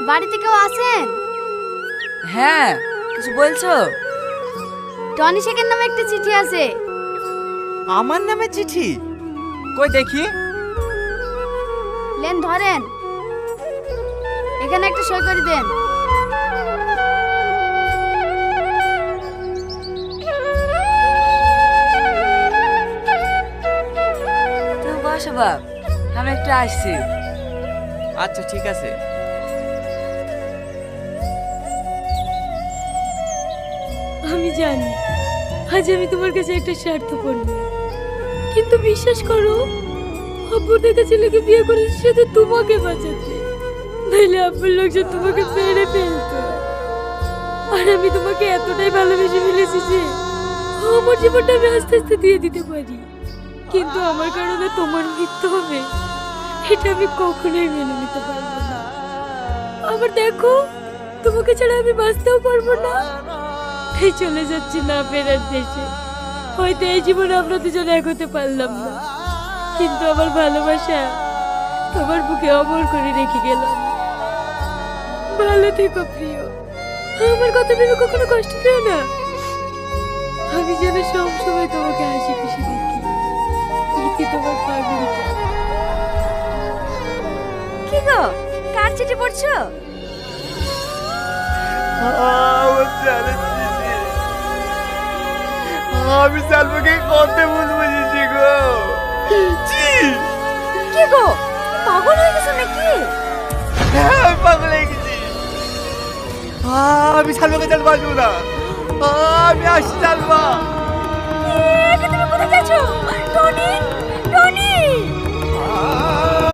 বাড়িতে কেউ আছেন? হ্যাঁ, কিছু বলছো? টনি শেখের নামে একটা চিঠি আছে। আমার নামে চিঠি? কই দেখি। লেন ধরেন, এখানে একটা সই করে দেন। তুমি বসো বাপ, আমি একটু আসছি। আচ্ছা ঠিক আছে। আমি জানি আজ আমি তোমার কাছে একটা স্বার্থপর মেয়ে, কিন্তু বিশ্বাস করো, আব্বু দেখা ছেলেকে বিয়ে করেছে শুধু তোমাকে বাঁচাতে, নাইলে আব্বুর লোকজন তোমাকে মেরে ফেলতো। আর আমি তোমাকে এতটাই ভালোবেসে ফেলেছি যে আমার জীবনটা আমি আস্তে আস্তে দিয়ে দিতে পারি, কিন্তু আমার কারণে তোমার মৃত্যু হবে এটা আমি কখনোই মেনে নিতে পারবো না। আবার দেখো, তোমাকে ছাড়া আমি বাঁচতেও পারবো না। এই চলে যাচ্ছি না ফেরার দেশে। হয়তো এই জীবনে আমরা দুজন এক হতে পারলাম না, কিন্তু আমার ভালোবাসা তোমার বুকে অমর করে রেখে গেলাম। ভালো থেকো প্রিয়, আমার কথা ভেবে কখনো কষ্ট পেও না। আমি যেন সব সময় তোমাকে হাসি খুশি দেখি। কি তোমার পাগলিটা। কি গো, কার চিঠি পড়ছো? আমি সালমাকে কত ভুল বুঝেছি গো। কি গো, পাগল হয়ে গেছো নাকি? হ্যাঁ, আমি পাগল হয়ে গেছি। আমি সালমাকে চাল বাঁচবো না। আমি আসছি সালমা। তুমি কোথায় যাচ্ছো? টনি,